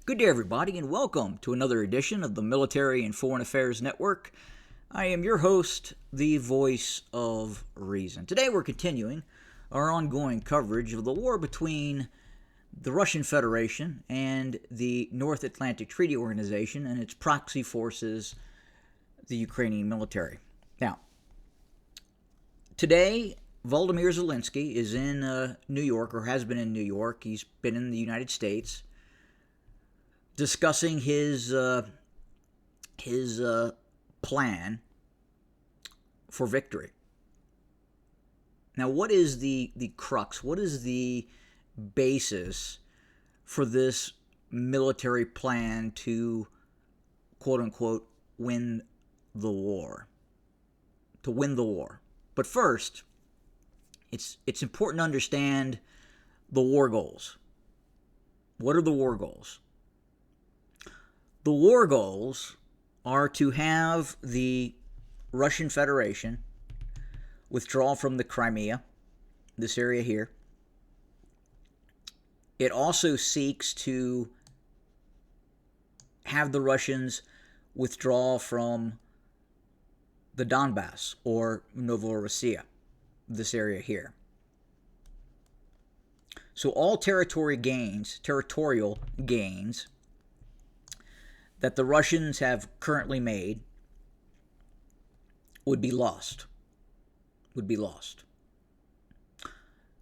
Good day, everybody, and welcome to another edition of the Military and Foreign Affairs Network. I am your host, the voice of reason. Today we're continuing our ongoing coverage of the war between the Russian Federation and the North Atlantic Treaty Organization and its proxy forces, the Ukrainian military. Now, today, Volodymyr Zelensky is in New York, or has been in New York. He's been in the United States, discussing his plan for victory. Now, what is the crux? What is the basis for this military plan to, quote unquote, win the war? To win the war. But first, it's important to understand the war goals. What are the war goals? The war goals are to have the Russian Federation withdraw from the Crimea, this area here. It also seeks to have the Russians withdraw from the Donbass, or Novorossiya, this area here. So all territorial gains that the Russians have currently made would be lost.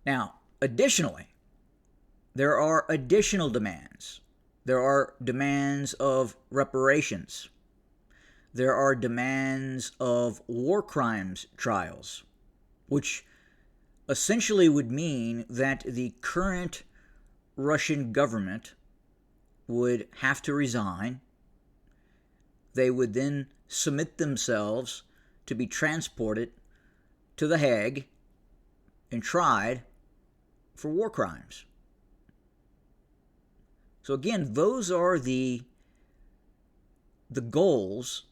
Now, additionally, there are additional demands. There are demands of reparations. There are demands of war crimes trials, which essentially would mean that the current Russian government would have to resign. They would then submit themselves to be transported to The Hague and tried for war crimes. So again, those are the goals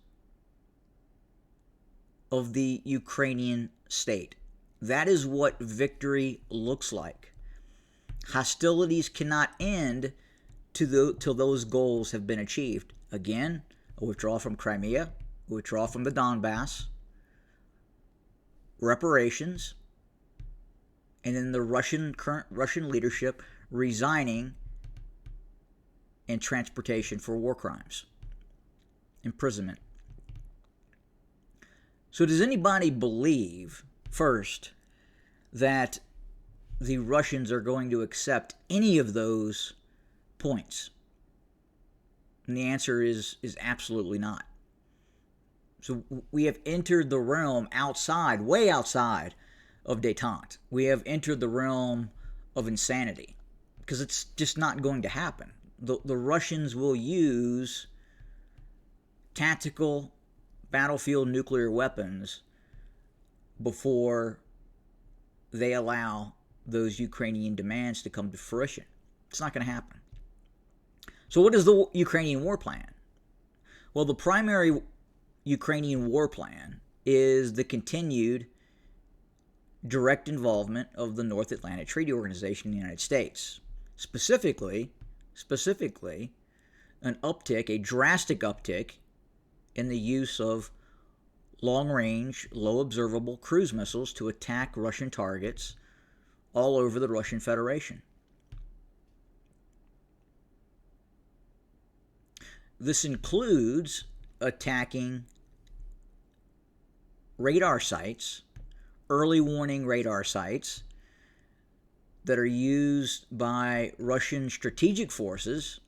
of the Ukrainian state. That is what victory looks like. Hostilities cannot end till those goals have been achieved. Again, a withdrawal from Crimea, a withdrawal from the Donbass, reparations, and then the current Russian leadership resigning, and transportation for war crimes, imprisonment. So does anybody believe, first, that the Russians are going to accept any of those points? And the answer is absolutely not. So we have entered the realm outside, way outside of détente. We have entered the realm of insanity, because it's just not going to happen. The Russians will use tactical battlefield nuclear weapons before they allow those Ukrainian demands to come to fruition. It's not going to happen. So what is the Ukrainian war plan? Well, the primary Ukrainian war plan is the continued direct involvement of the North Atlantic Treaty Organization in the United States. Specifically, a drastic uptick in the use of long-range, low-observable cruise missiles to attack Russian targets all over the Russian Federation. This includes attacking radar sites, early warning radar sites that are used by Russian strategic forces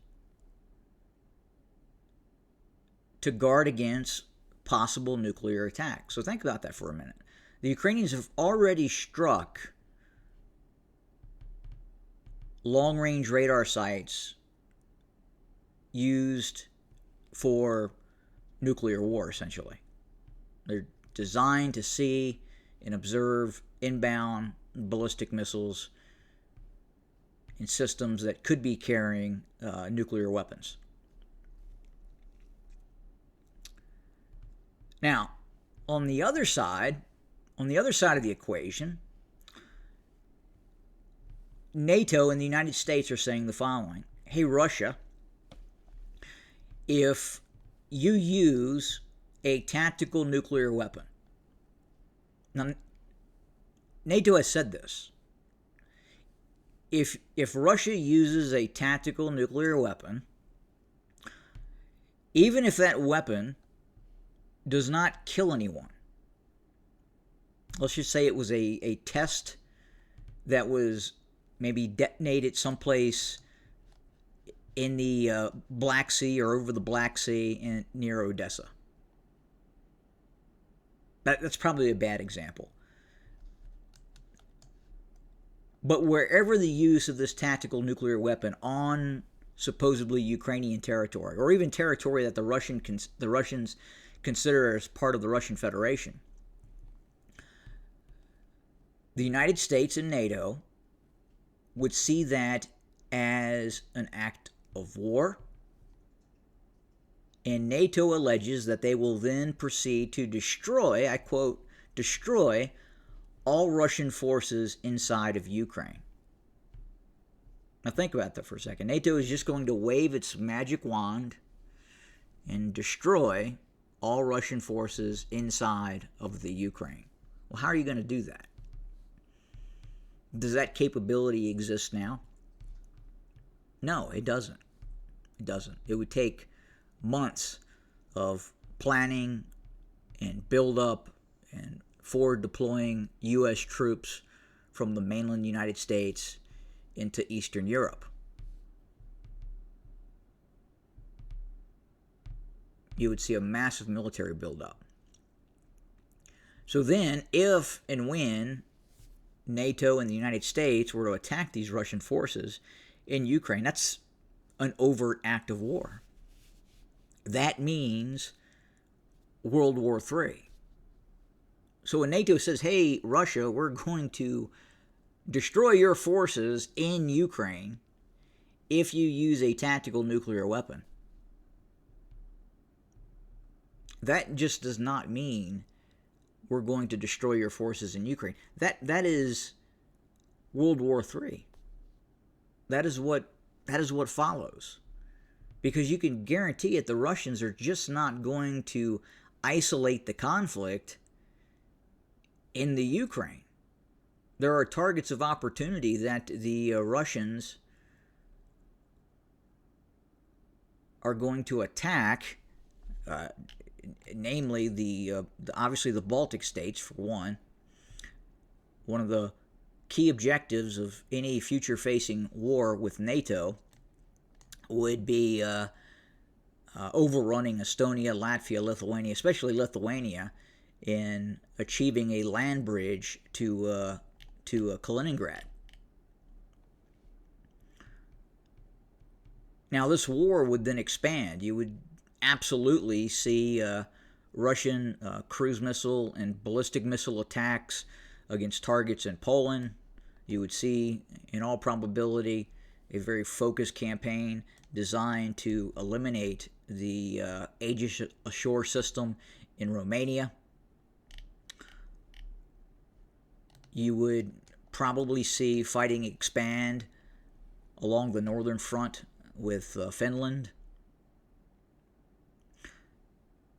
to guard against possible nuclear attack. So think about that for a minute. The Ukrainians have already struck long-range radar sites used for nuclear war, essentially. They're designed to see and observe inbound ballistic missiles and systems that could be carrying nuclear weapons. Now, on the other side of the equation, NATO and the United States are saying the following: hey, Russia, if you use a tactical nuclear weapon. Now, NATO has said this. If Russia uses a tactical nuclear weapon, even if that weapon does not kill anyone, let's just say it was a test that was maybe detonated someplace in the Black Sea or over the Black Sea near Odessa. That's probably a bad example. But wherever the use of this tactical nuclear weapon on supposedly Ukrainian territory, or even territory that the Russians consider as part of the Russian Federation, the United States and NATO would see that as an act of war, and NATO alleges that they will then proceed to destroy, I quote, destroy all Russian forces inside of Ukraine. Now think about that for a second. NATO is just going to wave its magic wand and destroy all Russian forces inside of the Ukraine. Well, how are you going to do that? Does that capability exist now? No, it doesn't. It doesn't. It would take months of planning and build-up and forward deploying U.S. troops from the mainland United States into Eastern Europe. You would see a massive military buildup. So then, if and when NATO and the United States were to attack these Russian forces in Ukraine, that's an overt act of war. That means World War III. So when NATO says, hey, Russia, we're going to destroy your forces in Ukraine if you use a tactical nuclear weapon, that just does not mean we're going to destroy your forces in Ukraine. That is World War III. That is what follows. Because you can guarantee it, the Russians are just not going to isolate the conflict in the Ukraine. There are targets of opportunity that the Russians are going to attack, namely obviously the Baltic states, for one. One of the key objectives of any future-facing war with NATO would be overrunning Estonia, Latvia, Lithuania, especially Lithuania, in achieving a land bridge to Kaliningrad. Now, this war would then expand. You would absolutely see Russian cruise missile and ballistic missile attacks against targets in Poland. You would see, in all probability, a very focused campaign designed to eliminate the Aegis Ashore system in Romania. You would probably see fighting expand along the northern front with Finland.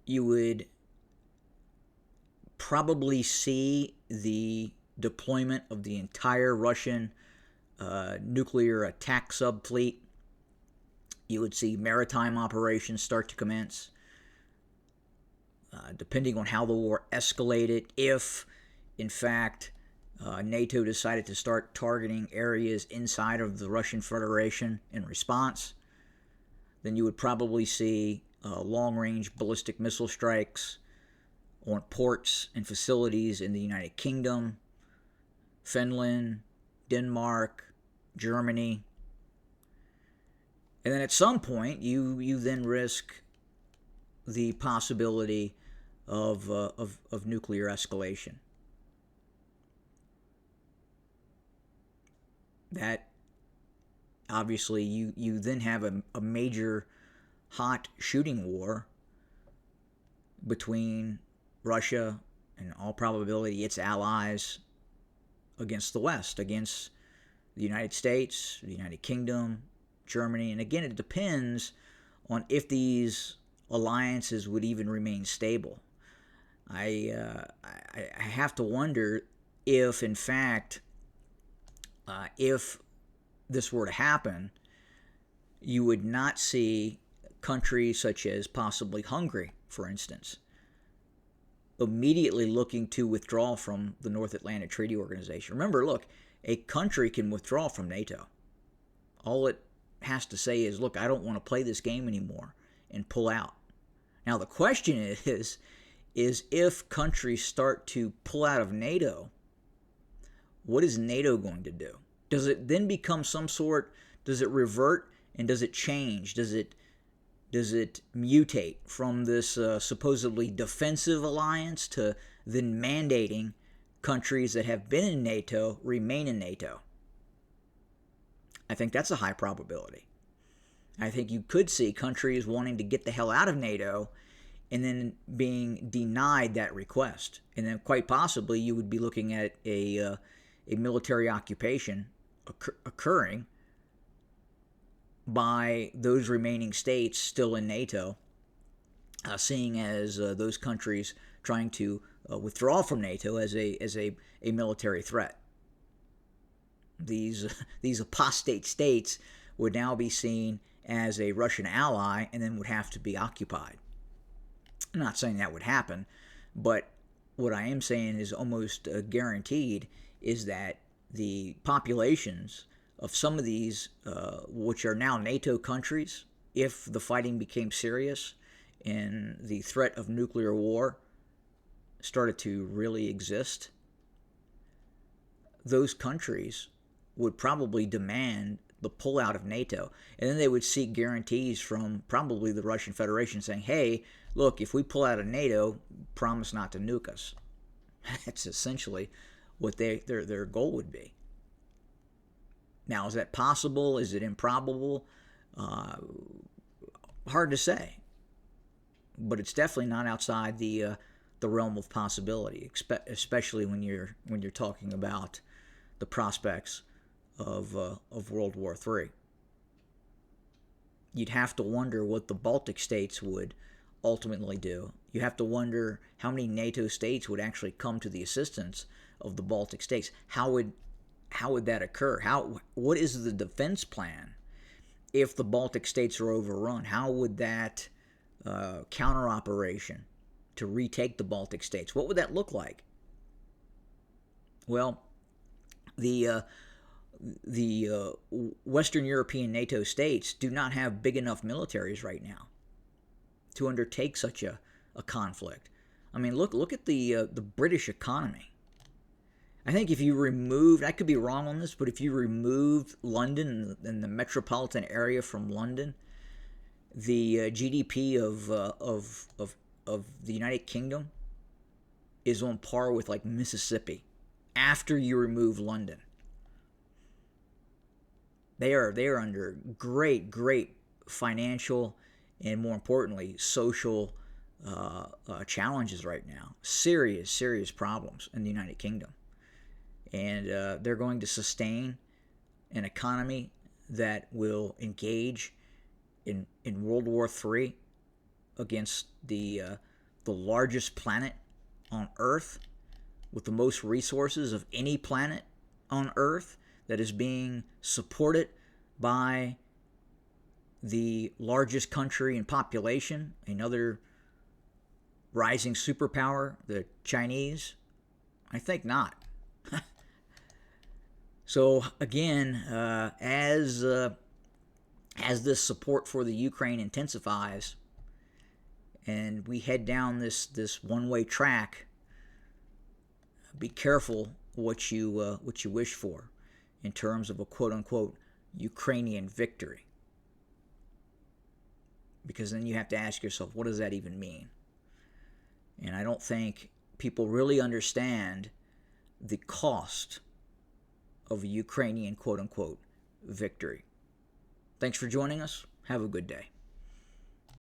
You would probably see the deployment of the entire Russian nuclear attack subfleet. You would see maritime operations start to commence. Depending on how the war escalated, if, in fact, NATO decided to start targeting areas inside of the Russian Federation in response, then you would probably see long-range ballistic missile strikes on ports and facilities in the United Kingdom, Finland, Denmark, Germany. And then at some point, you then risk the possibility of nuclear escalation. That obviously you then have a major hot shooting war between Russia and, in all probability, its allies against the West, against the United States, the United Kingdom, Germany. And again, it depends on if these alliances would even remain stable. I have to wonder if, in fact, if this were to happen, you would not see countries such as possibly Hungary, for instance, immediately looking to withdraw from the North Atlantic Treaty Organization. Remember, look, a country can withdraw from NATO. All it has to say is, look, I don't want to play this game anymore, and pull out. Now, the question is if countries start to pull out of NATO, what is NATO going to do? Does it then become some sort, does it revert, and does it change? Does it mutate from this supposedly defensive alliance to then mandating countries that have been in NATO remain in NATO? I think that's a high probability. I think you could see countries wanting to get the hell out of NATO and then being denied that request. And then quite possibly you would be looking at a military occupation occurring by those remaining states still in NATO, seeing as those countries trying to withdraw from NATO as a military threat. These apostate states would now be seen as a Russian ally and then would have to be occupied. I'm not saying that would happen, but what I am saying is almost guaranteed is that the populations of some of these, which are now NATO countries, if the fighting became serious and the threat of nuclear war started to really exist, those countries would probably demand the pullout of NATO. And then they would seek guarantees from probably the Russian Federation saying, hey, look, if we pull out of NATO, promise not to nuke us. That's essentially what their goal would be. Now, is that possible? Is it improbable? Hard to say. But it's definitely not outside the realm of possibility, especially when you're talking about the prospects of World War III. You'd have to wonder what the Baltic states would ultimately do. You have to wonder how many NATO states would actually come to the assistance of the Baltic states. How would that occur? What is the defense plan if the Baltic states are overrun? How would that counter operation to retake the Baltic states, what would that look like? Well, the Western European NATO states do not have big enough militaries right now to undertake such a conflict. I mean, look at the British economy. I think if you removed, I could be wrong on this, but if you removed London and the metropolitan area from London, the GDP of the United Kingdom is on par with like Mississippi after you remove London. They are under great financial and, more importantly, social challenges right now. Serious problems in the United Kingdom. And they're going to sustain an economy that will engage in World War III against the largest planet on Earth with the most resources of any planet on Earth, that is being supported by the largest country in population, another rising superpower, the Chinese? I think not. So again, as this support for the Ukraine intensifies and we head down this one-way track, be careful what you wish for in terms of a quote-unquote Ukrainian victory. Because then you have to ask yourself, what does that even mean? And I don't think people really understand the cost of a Ukrainian quote-unquote victory. Thanks for joining us. Have a good day.